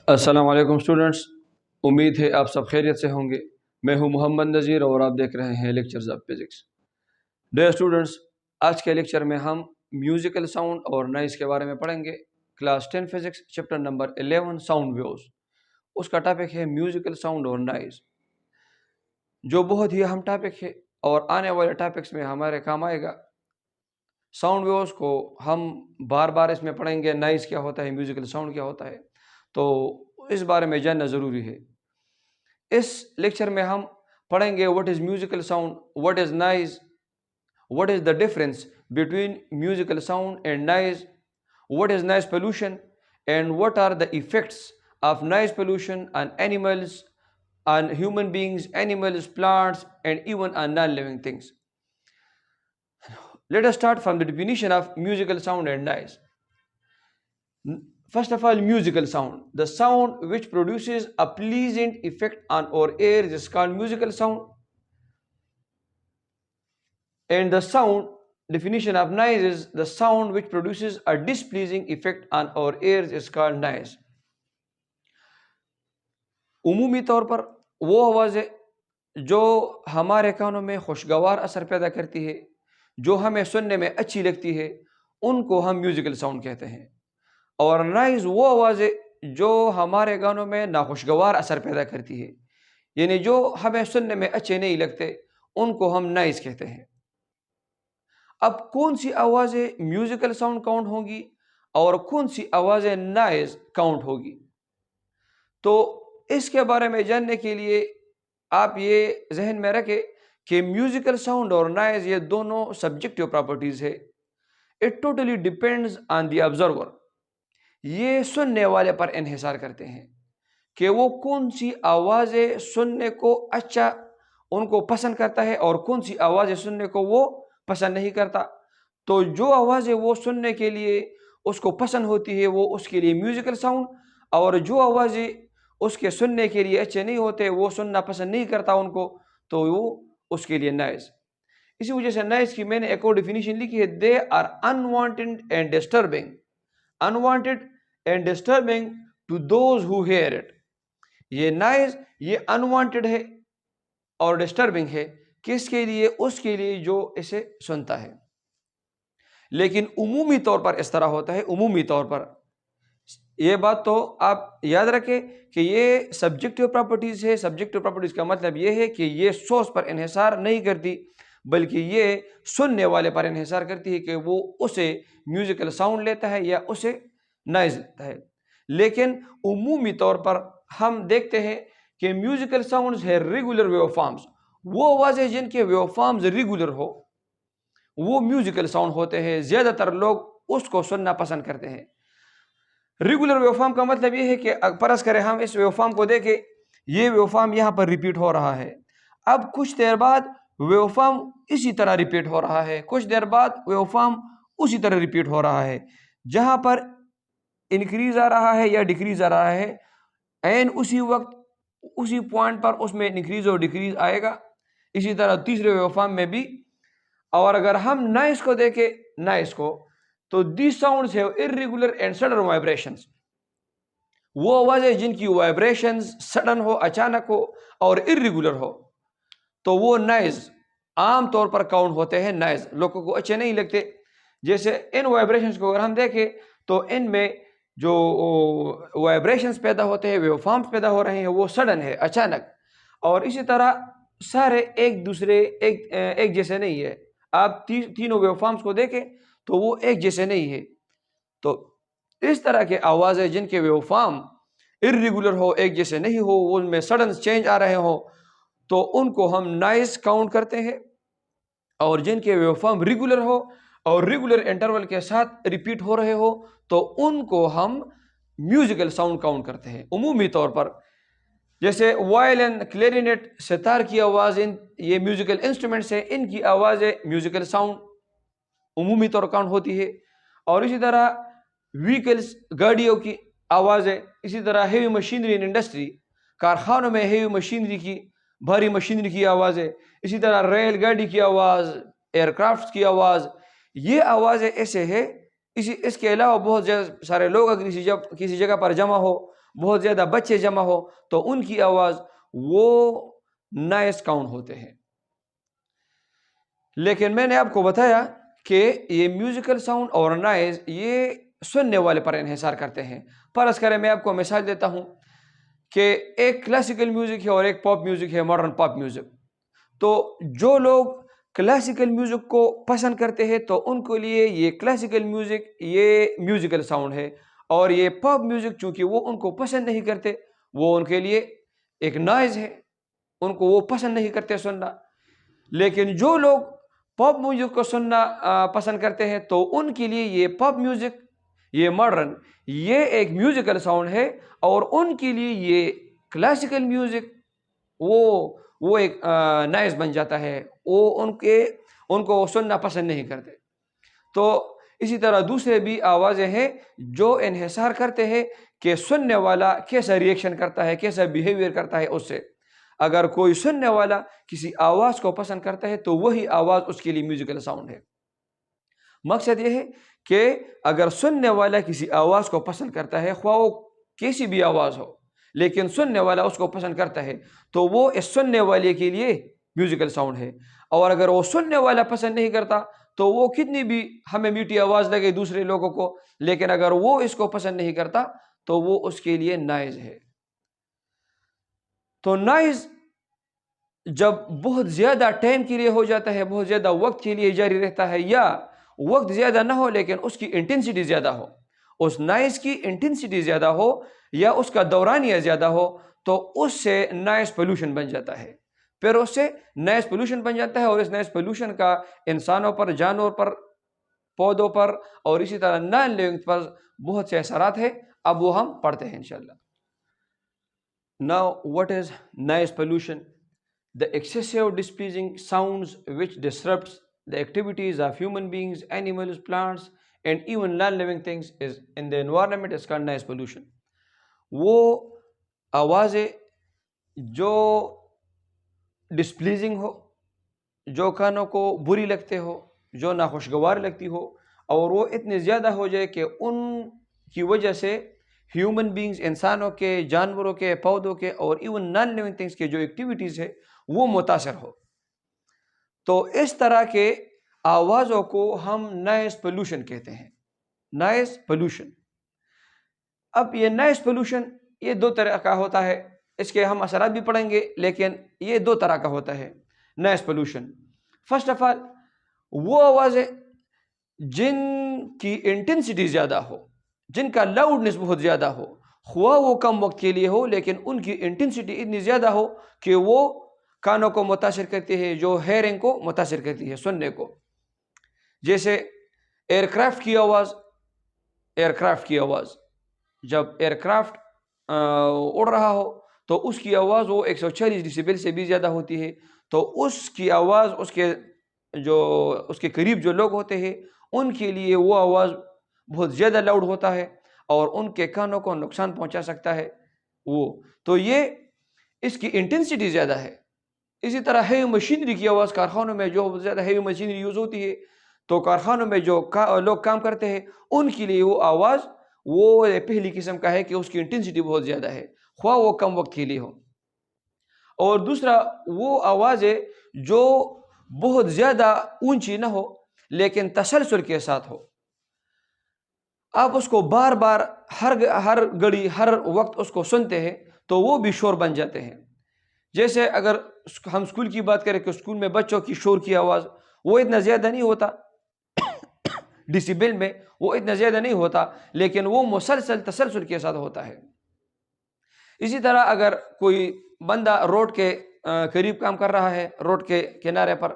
السلام علیکم اسٹوڈنٹس، امید ہے آپ سب خیریت سے ہوں گے۔ میں ہوں محمد نذیر اور آپ دیکھ رہے ہیں lectures of physics. Dear students, آج کے لیکچر میں ہم میوزیکل ساؤنڈ اور نائز کے بارے میں پڑھیں گے۔ Class 10 physics chapter number 11 sound waves, اس کا ٹاپک ہے میوزیکل ساؤنڈ اور نائز، جو بہت ہی اہم ٹاپک ہے اور آنے والے ٹاپکس میں ہمارے کام آئے گا۔ ساؤنڈ ویوز کو ہم بار بار اس میں پڑھیں گے، نائز کیا ہوتا ہے، میوزیکل ساؤنڈ کیا ہوتا ہے، تو اس بارے میں جاننا ضروری ہے۔ اس لیکچر میں ہم پڑھیں گے what is musical sound, what is noise, what is the difference between musical sound and noise, what is noise pollution, and what are the effects of noise pollution on animals, on human beings, animals, plants, and even on non-living things. Let us start from the definition of musical sound and noise. First of all, musical sound. The sound which produces a pleasant effect on our ears is called musical sound. And the sound definition of noise is the sound which produces a displeasing effect on our ears is called noise. عمومی طور پر وہ آوازیں جو ہمارے کانوں میں خوشگوار اثر پیدا کرتی ہے، جو ہمیں سننے میں اچھی لگتی ہے، ان کو ہم میوزیکل ساؤنڈ کہتے ہیں۔ اور نائز وہ آوازیں جو ہمارے گانوں میں ناخوشگوار اثر پیدا کرتی ہے، یعنی جو ہمیں سننے میں اچھے نہیں لگتے، ان کو ہم نائز کہتے ہیں۔ اب کون سی آوازیں میوزیکل ساؤنڈ کاؤنٹ ہوں گی اور کون سی آوازیں نائز کاؤنٹ ہوگی، تو اس کے بارے میں جاننے کے لیے آپ یہ ذہن میں رکھیں کہ میوزیکل ساؤنڈ اور نائز یہ دونوں سبجیکٹیو پراپرٹیز ہے۔ It totally depends on the observer. یہ سننے والے پر انحصار کرتے ہیں کہ وہ کون سی آوازیں سننے کو اچھا ان کو پسند کرتا ہے اور کون سی آوازیں سننے کو وہ پسند نہیں کرتا۔ تو جو آوازیں وہ سننے کے لیے اس کو پسند ہوتی ہے وہ اس کے لیے میوزیکل ساؤنڈ، اور جو آوازیں اس کے سننے کے لیے اچھے نہیں ہوتے، وہ سننا پسند نہیں کرتا ان کو، تو وہ اس کے لیے نائز۔ اسی وجہ سے نائز کی میں نے ایک اور ڈیفینیشن لکھی ہے، they are unwanted and disturbing, unwanted and disturbing to those who hear it۔ یہ نائز یہ unwanted ہے اور ڈسٹربنگ ہے، کس کے لیے؟ اس کے لیے جو اسے سنتا ہے۔ لیکن عمومی طور پر اس طرح ہوتا ہے، عمومی طور پر یہ بات تو آپ یاد رکھیں کہ یہ سبجیکٹیو پراپرٹیز ہے۔ سبجیکٹیو پراپرٹیز کا مطلب یہ ہے کہ یہ سورس پر انحصار نہیں کرتی، بلکہ یہ سننے والے پر انحصار کرتی ہے کہ وہ اسے میوزیکل ساؤنڈ لیتا ہے یا اسے نائز لیتا ہے۔ لیکن عمومی طور پر ہم دیکھتے ہیں کہ میوزیکل ساؤنڈز ہے ریگولر ویو فارمز، وہ آوازیں جن کے ویو فارمز ریگولر ہو وہ میوزیکل ساؤنڈ ہوتے ہیں۔ زیادہ تر لوگ اس کو سننا پسند کرتے ہیں۔ ریگولر ویو فارم کا مطلب یہ ہے کہ فرض کریں ہم اس ویو فارم کو دیکھیں، یہ ویو فارم یہاں پر ریپیٹ ہو رہا ہے، اب کچھ دیر بعد ویو فارم اسی طرح ریپیٹ ہو رہا ہے، کچھ دیر بعد ویو فارم اسی طرح ریپیٹ ہو رہا ہے۔ جہاں پر انکریز آ رہا ہے یا ڈیکریز آ رہا ہے، این اسی وقت اسی پوائنٹ پر اس میں انکریز اور ڈیکریز آئے گا۔ اسی طرح تیسرے ویو فارم میں بھی۔ اور اگر ہم نائز کو دیکھیں، نائز کو، تو these sounds have irregular and sudden vibrations۔ وہ آوازیں جن کی وائبریشنز سڈن ہو، اچانک ہو اور irregular ہو، تو وہ نائز عام طور پر کاؤنٹ ہوتے ہیں۔ نائز لوگوں کو اچھے نہیں لگتے۔ جیسے ان وائبریشنز کو اگر ہم دیکھیں تو ان میں جو وائبریشنز پیدا ہوتے ہیں، ویو فارمز پیدا ہو رہے ہیں، وہ سڈن ہے، اچانک۔ اور اسی طرح سارے ایک دوسرے ایک جیسے نہیں ہے۔ آپ تینوں ویو فارمز کو دیکھیں تو وہ ایک جیسے نہیں ہے۔ تو اس طرح کے آوازیں جن کے ویو فارم irregular ہو، ایک جیسے نہیں ہو، ان میں سڈن چینج آ رہے ہوں، تو ان کو ہم نائز کاؤنٹ کرتے ہیں۔ اور جن کے ویو فارم ریگولر ہو اور ریگولر انٹرول کے ساتھ ریپیٹ ہو رہے ہو، تو ان کو ہم میوزیکل ساؤنڈ کاؤنٹ کرتے ہیں۔ عمومی طور پر جیسے وائلن، کلیرینٹ، ستار کی آواز، یہ میوزیکل انسٹرومنٹس ہیں، ان کی آوازیں میوزیکل ساؤنڈ عمومی طور کاؤنٹ ہوتی ہے۔ اور اسی طرح ویکلز، گاڑیوں کی آوازیں، اسی طرح ہیوی مشینری ان انڈسٹری، کارخانوں میں ہیوی مشینری کی، بھاری مشینری کی آوازیں، اسی طرح ریل گاڑی کی آواز، ایئر کرافٹس کی آواز، یہ آوازیں ایسے ہیں۔ اس کے علاوہ بہت سارے لوگ اگر کسی جگہ پر جمع ہو بہت زیادہ بچے جمع ہو تو ان کی آواز وہ نائز کاؤنٹ ہوتے ہیں. لیکن میں نے آپ کو بتایا کہ یہ میوزیکل ساؤنڈ اور نائز یہ سننے والے پر انحصار کرتے ہیں. فرض کریں میں آپ کو مثال دیتا ہوں کہ ایک کلاسیکل میوزک ہے اور ایک پاپ میوزک ہے، ماڈرن پاپ میوزک. تو جو لوگ کلاسیکل میوزک کو پسند کرتے ہیں تو ان کے لیے یہ کلاسیکل میوزک یہ میوزیکل ساؤنڈ ہے، اور یہ پاپ میوزک چونکہ وہ ان کو پسند نہیں کرتے وہ ان کے لیے ایک نائز ہے، ان کو وہ پسند نہیں کرتے سننا. لیکن جو لوگ پاپ میوزک کو سننا پسند کرتے ہیں تو ان کے لیے یہ پاپ میوزک یہ ماڈرن یہ ایک میوزیکل ساؤنڈ ہے، اور ان کے لیے یہ کلاسیکل میوزک وہ ایک نائز بن جاتا ہے، وہ ان کو سننا پسند نہیں کرتے. تو اسی طرح دوسرے بھی آوازیں ہیں جو انحصار کرتے ہیں کہ سننے والا کیسا ریئیکشن کرتا ہے، کیسا بیہیویئر کرتا ہے اس سے. اگر کوئی سننے والا کسی آواز کو پسند کرتا ہے تو وہی آواز اس کے لیے میوزیکل ساؤنڈ ہے. مقصد یہ ہے کہ اگر سننے والا کسی آواز کو پسند کرتا ہے، خواہ وہ کیسی بھی آواز ہو، لیکن سننے والا اس کو پسند کرتا ہے تو وہ اس سننے والے کے لیے میوزیکل ساؤنڈ ہے. اور اگر وہ سننے والا پسند نہیں کرتا تو وہ کتنی بھی ہمیں میٹھی آواز لگے دوسرے لوگوں کو، لیکن اگر وہ اس کو پسند نہیں کرتا تو وہ اس کے لیے نائز ہے. تو نائز جب بہت زیادہ ٹائم کے لیے ہو جاتا ہے، بہت زیادہ وقت کے لیے جاری رہتا ہے، یا وقت زیادہ نہ ہو لیکن اس کی انٹینسٹی زیادہ ہو، اس نائز کی انٹینسٹی زیادہ ہو یا اس کا دورانیہ زیادہ ہو، تو اس سے نائز پولوشن بن جاتا ہے. پھر اس سے نائز پولوشن بن جاتا ہے، اور اس نائز پولوشن کا انسانوں پر، جانور پر، پودوں پر اور اسی طرح نان لیونگ پر بہت سے اثرات ہیں. اب وہ ہم پڑھتے ہیں انشاءاللہ. Now what is noise pollution? The excessive displeasing sounds which disrupts the activities of human beings, animals, plants and even non-living things is in the environment is called noise pollution. وہ آوازیں جو ڈسپلیزنگ ہو، جو کانوں کو بری لگتے ہو، جو ناخوشگوار لگتی ہو، اور وہ اتنی زیادہ ہو جائے کہ ان کی وجہ سے ہیومن بینگز، انسانوں کے، جانوروں کے، پودوں کے اور ایون نان لیونگ تھنگس کے جو ایکٹیویٹیز ہے وہ متاثر ہو. تو اس طرح کے آوازوں کو ہم نائز پولوشن کہتے ہیں. Nice pollution. اب یہ نائز پولوشن یہ دو طرح کا ہوتا ہے، اس کے ہم اثرات بھی پڑھیں گے، لیکن یہ دو طرح کا ہوتا ہے nice pollution. First of all وہ آوازیں جن کی انٹینسٹی زیادہ ہو، جن کا لاؤڈنس بہت زیادہ ہو، خواہ وہ کم وقت کے لیے ہو لیکن ان کی انٹینسٹی اتنی زیادہ ہو کہ وہ کانوں کو متاثر کرتی ہے، جو ہیئرنگ کو متاثر کرتی ہے، سننے کو. جیسے ایئر کرافٹ کی آواز. ایئر کرافٹ کی آواز جب ایئر کرافٹ اڑ رہا ہو تو اس کی آواز وہ 140 ڈیسیبل سے بھی زیادہ ہوتی ہے. تو اس کی آواز اس کے قریب جو لوگ ہوتے ہیں ان کے لیے وہ آواز بہت زیادہ لاؤڈ ہوتا ہے اور ان کے کانوں کو نقصان پہنچا سکتا ہے. تو یہ اس کی انٹینسٹی زیادہ ہے. اسی طرح ہیوی مشینری کی آواز، کارخانوں میں جو زیادہ ہیوی مشینری یوز ہوتی ہے تو کارخانوں میں جو لوگ کام کرتے ہیں ان کے لیے وہ آواز وہ پہلی قسم کا ہے کہ اس کی انٹینسٹی بہت زیادہ ہے، خواہ وہ کم وقت کے لیے ہو. اور دوسرا وہ آواز ہے جو بہت زیادہ اونچی نہ ہو لیکن تسلسل کے ساتھ ہو. آپ اس کو بار بار ہر گھڑی ہر وقت اس کو سنتے ہیں تو وہ بھی شور بن جاتے ہیں. جیسے اگر ہم اسکول کی بات کریں کہ اسکول میں بچوں کی شور کی آواز وہ اتنا زیادہ نہیں ہوتا، ڈیسیبل میں وہ اتنا زیادہ نہیں ہوتا، لیکن وہ مسلسل تسلسل کے ساتھ ہوتا ہے. اسی طرح اگر کوئی بندہ روڈ کے قریب کام کر رہا ہے، روڈ کے کنارے پر،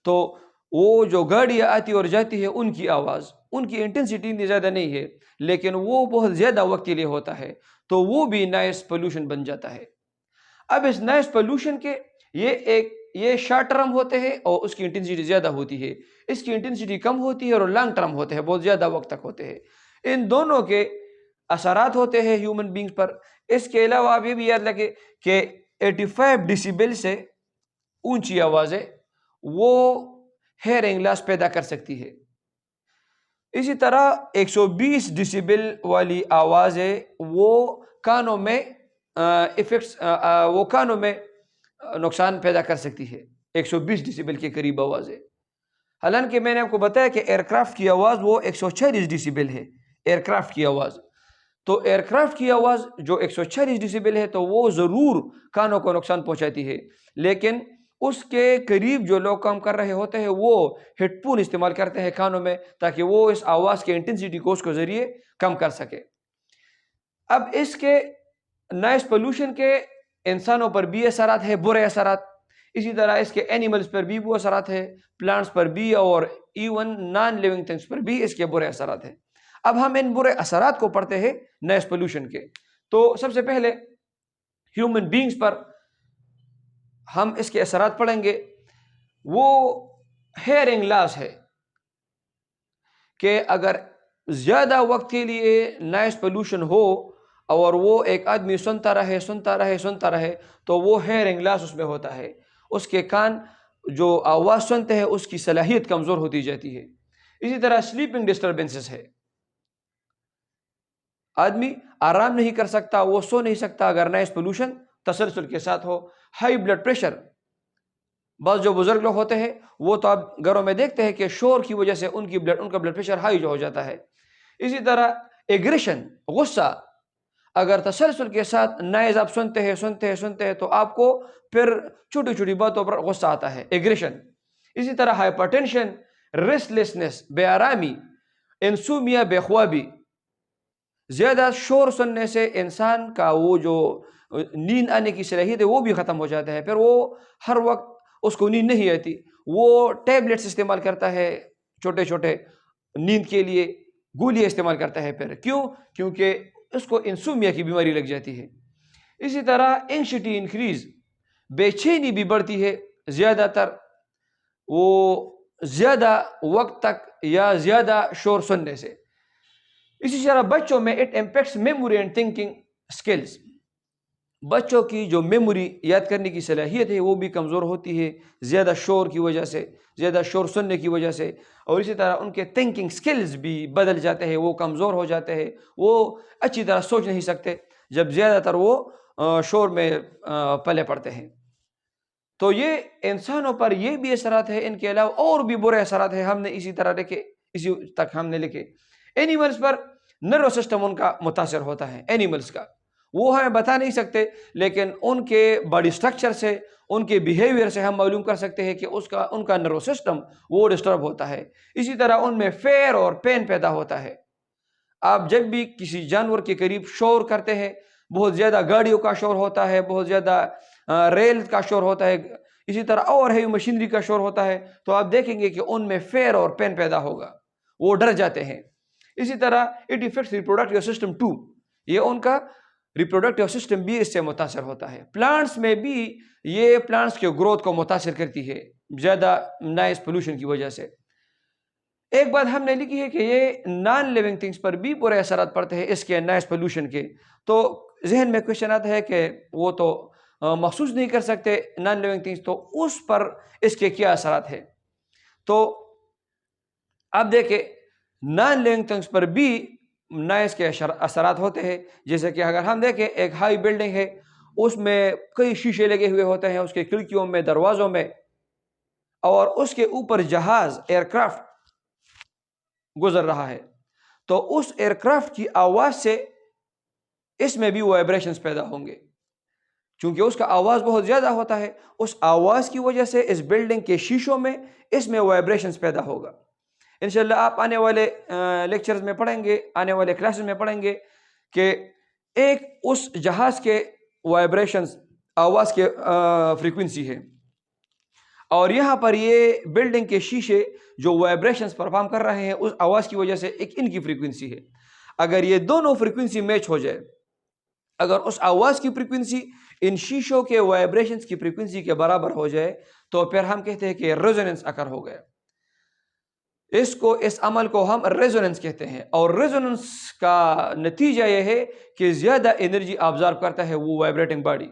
تو وہ جو گاڑیاں آتی اور جاتی ہے ان کی آواز، ان کی انٹینسٹی اتنی زیادہ نہیں ہے لیکن وہ بہت زیادہ وقت کے لیے ہوتا ہے، تو وہ بھی نائز پولوشن بن جاتا ہے. اب اس نائز پولوشن کے یہ شارٹ ٹرم ہوتے ہیں اور اس کی انٹینسٹی زیادہ ہوتی ہے، اس کی انٹینسٹی کم ہوتی ہے اور لانگ ٹرم ہوتے ہیں، بہت زیادہ وقت تک ہوتے ہیں. ان دونوں کے اثرات ہوتے ہیں ہیومن بینگز پر. اس کے علاوہ آپ یہ بھی یاد رکھیں کہ 85 ڈیسیبل سے اونچی آوازیں وہ ہیئرنگ لاس پیدا کر سکتی ہے. اسی طرح 120 ڈیسیبل والی آوازیں وہ کانوں میں افیکٹس وہ کانوں میں نقصان پیدا کر سکتی ہے. 120 ڈیسیبل کے قریب آواز ہے. حالانکہ میں نے آپ کو بتایا کہ ایئر کرافٹ کی آواز وہ 146 ڈیسیبل ہے. ایئر کرافٹ کی آواز، تو ایئر کرافٹ کی آواز جو 146 ڈیسیبل ہے تو وہ ضرور کانوں کو نقصان پہنچاتی ہے، لیکن اس کے قریب جو لوگ کام کر رہے ہوتے ہیں وہ ہیڈ فون استعمال کرتے ہیں کانوں میں تاکہ وہ اس آواز کے انٹینسٹی کو اس کے ذریعے کم کر سکے. اب اس کے نائس پولوشن کے انسانوں پر بھی اثرات ہے، برے اثرات. اسی طرح اس کے اینیملز پر بھی وہ اثرات ہے، پلانٹس پر بھی، اور ایون نان لیونگ تھنگس پر بھی اس کے برے اثرات ہیں. اب ہم ان برے اثرات کو پڑھتے ہیں نائس پولوشن کے. تو سب سے پہلے ہیومن بینگز پر ہم اس کے اثرات پڑھیں گے. وہ ہیئرنگ لاس ہے کہ اگر زیادہ وقت کے لیے نائس پولوشن ہو اور وہ ایک آدمی سنتا رہے تو وہ ہیئرنگ لاس اس میں ہوتا ہے. اس کے کان جو آواز سنتے ہیں اس کی صلاحیت کمزور ہوتی جاتی ہے. اسی طرح سلیپنگ ڈسٹربنسز ہے، آدمی آرام نہیں کر سکتا، وہ سو نہیں سکتا اگر نائس پولوشن تسلسل کے ساتھ ہو. ہائی بلڈ پریشر، بعض جو بزرگ لوگ ہوتے ہیں وہ تو آپ گھروں میں دیکھتے ہیں کہ شور کی وجہ سے ان کا بلڈ پریشر ہائی جو ہو جاتا ہے. اسی طرح ایگریشن، غصہ، اگر تسلسل کے ساتھ نائز آپ سنتے ہیں تو آپ کو پھر چھوٹی چھوٹی باتوں پر غصہ آتا ہے، ایگریشن. اسی طرح ہائپر ٹینشن، ریسٹلیسنس، بے آرامی، انسومیا، بے خوابی. زیادہ شور سننے سے انسان کا وہ جو نیند آنے کی صلاحیت ہے وہ بھی ختم ہو جاتا ہے. پھر وہ ہر وقت اس کو نیند نہیں آتی، وہ ٹیبلٹس استعمال کرتا ہے چھوٹے چھوٹے نیند کے لیے، گولیاں استعمال کرتا ہے. پھر کیونکہ اس کو انسومیا کی بیماری لگ جاتی ہے. اسی طرح اینشٹی انکریز، بے چینی بھی بڑھتی ہے زیادہ تر وہ زیادہ وقت تک یا زیادہ شور سننے سے. اسی طرح بچوں میں it impacts memory and thinking skills. بچوں کی جو میموری، یاد کرنے کی صلاحیت ہے وہ بھی کمزور ہوتی ہے زیادہ شور کی وجہ سے، زیادہ شور سننے کی وجہ سے. اور اسی طرح ان کے تھنکنگ سکلز بھی بدل جاتے ہیں، وہ کمزور ہو جاتے ہیں، وہ اچھی طرح سوچ نہیں سکتے جب زیادہ تر وہ شور میں پلے پڑتے ہیں. تو یہ انسانوں پر یہ بھی اثرات ہیں. ان کے علاوہ اور بھی برے اثرات ہیں، ہم نے اسی تک ہم نے لکھے. اینیملز پر نرو سسٹم ان کا متاثر ہوتا ہے. اینیملز کا وہ ہمیں بتا نہیں سکتے، لیکن ان کے باڈی سٹرکچر سے، ان کے بیہیویئر سے ہم معلوم کر سکتے ہیں کہ ان کا نرو سسٹم وہ ڈسٹرب ہوتا ہے. اسی طرح ان میں فیئر اور پین پیدا ہوتا ہے. آپ جب بھی کسی جانور کے قریب شور کرتے ہیں، بہت زیادہ گاڑیوں کا شور ہوتا ہے، بہت زیادہ ریل کا شور ہوتا ہے، اسی طرح اور ہیوی مشینری کا شور ہوتا ہے، تو آپ دیکھیں گے کہ ان میں فیئر اور پین پیدا ہوگا، وہ ڈر جاتے ہیں. اسی طرح it affects reproductive system too, یہ ان کا ریپروڈکٹیو سسٹم بھی اس سے متاثر ہوتا ہے. پلانٹس میں بھی یہ پلانٹس کے گروتھ کو متاثر کرتی ہے زیادہ نائز پولوشن کی وجہ سے. ایک بات ہم نے لکھی ہے کہ یہ نان لیونگ تھنگس پر بھی برے اثرات پڑتے ہیں اس کے نائز پولوشن کے. تو ذہن میں کوشچن آتا ہے کہ وہ تو محسوس نہیں کر سکتے نان لیونگ تھنگس، تو اس پر اس کے کیا اثرات ہیں. تو اب دیکھیں نان لیونگ تھنگس پر بھی نائز کے اثرات ہوتے ہیں. جیسے کہ اگر ہم دیکھیں ایک ہائی بلڈنگ ہے، اس میں کئی شیشے لگے ہوئے ہوتے ہیں اس کے کھڑکیوں میں، دروازوں میں، اور اس کے اوپر جہاز، ایئر کرافٹ گزر رہا ہے، تو اس ایئر کرافٹ کی آواز سے اس میں بھی وائبریشنز پیدا ہوں گے. چونکہ اس کا آواز بہت زیادہ ہوتا ہے، اس آواز کی وجہ سے اس بلڈنگ کے شیشوں میں اس میں وائبریشنز پیدا ہوگا. انشاءاللہ آپ آنے والے لیکچرز میں پڑھیں گے، آنے والے کلاسز میں پڑھیں گے کہ ایک اس جہاز کے وائبریشنز، آواز کے فریکوینسی ہے، اور یہاں پر یہ بلڈنگ کے شیشے جو وائبریشنز پرفارم کر رہے ہیں اس آواز کی وجہ سے ایک ان کی فریکوینسی ہے. اگر یہ دونوں فریکوینسی میچ ہو جائے، اگر اس آواز کی فریکوینسی ان شیشوں کے وائبریشنز کی فریکوینسی کے برابر ہو جائے تو پھر ہم کہتے ہیں کہ ریزوننس اکر ہو گیا. اس عمل کو ہم ریزوننس کہتے ہیں، اور ریزوننس کا نتیجہ یہ ہے کہ زیادہ انرجی آبزارو کرتا ہے وہ وائبریٹنگ باڈی.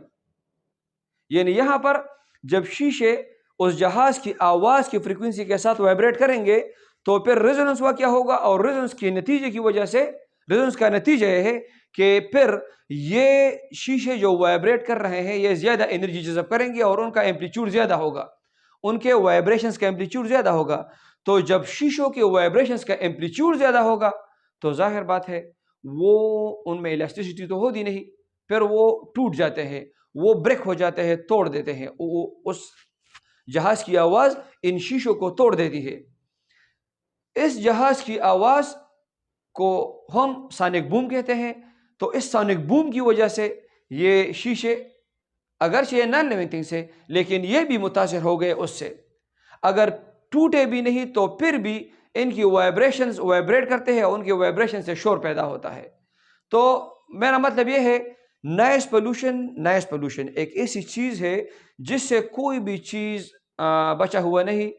یعنی یہاں پر جب شیشے اس جہاز کی آواز کی فریکوینسی کے ساتھ وائبریٹ کریں گے تو پھر ریزوننس واقع ہوگا، اور ریزوننس کے نتیجے کی وجہ سے ریزوننس کا نتیجہ یہ ہے کہ پھر یہ شیشے جو وائبریٹ کر رہے ہیں یہ زیادہ انرجی جذب کریں گے اور ان کا ایمپلیٹیوڈ زیادہ ہوگا، ان کے وائبریشنز کا ایمپلیٹیوڈ زیادہ ہوگا. تو جب شیشوں کے وائبریشنز کا ایمپلیٹیوڈ زیادہ ہوگا تو ظاہر بات ہے وہ ان میں الاسٹیسٹی تو ہوتی نہیں، پھر وہ ٹوٹ جاتے ہیں، وہ بریک ہو جاتے ہیں، توڑ دیتے ہیں. اس جہاز کی آواز ان شیشوں کو توڑ دیتی ہے. اس جہاز کی آواز کو ہم سونک بوم کہتے ہیں. تو اس سونک بوم کی وجہ سے یہ شیشے اگرچہ یہ نان لیونگ تھنگس ہے لیکن یہ بھی متاثر ہو گئے اس سے. اگر ٹوٹے بھی نہیں تو پھر بھی ان کی وائبریشنز وائبریٹ کرتے ہیں، ان کی وائبریشن سے شور پیدا ہوتا ہے. تو میرا مطلب یہ ہے نائز پولوشن ایک ایسی چیز ہے جس سے کوئی بھی چیز بچا ہوا نہیں.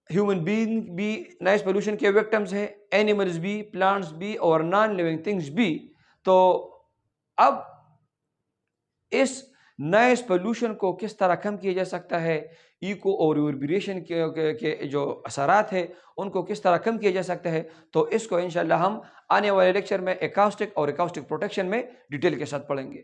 ہیومن بینگ بھی نائز پولوشن کے وکٹمز ہیں، اینیملز بھی، پلانٹس بھی اور نان لیونگ تھنگس بھی. تو اب اس نائز پولوشن کو کس طرح کم کیا جا سکتا ہے، ایکو اور ریوربریشن کے جو اثرات ہیں ان کو کس طرح کم کیا جا سکتا ہے، تو اس کو انشاءاللہ ہم آنے والے لیکچر میں اکاسٹک اور اکاسٹک پروٹیکشن میں ڈیٹیل کے ساتھ پڑھیں گے.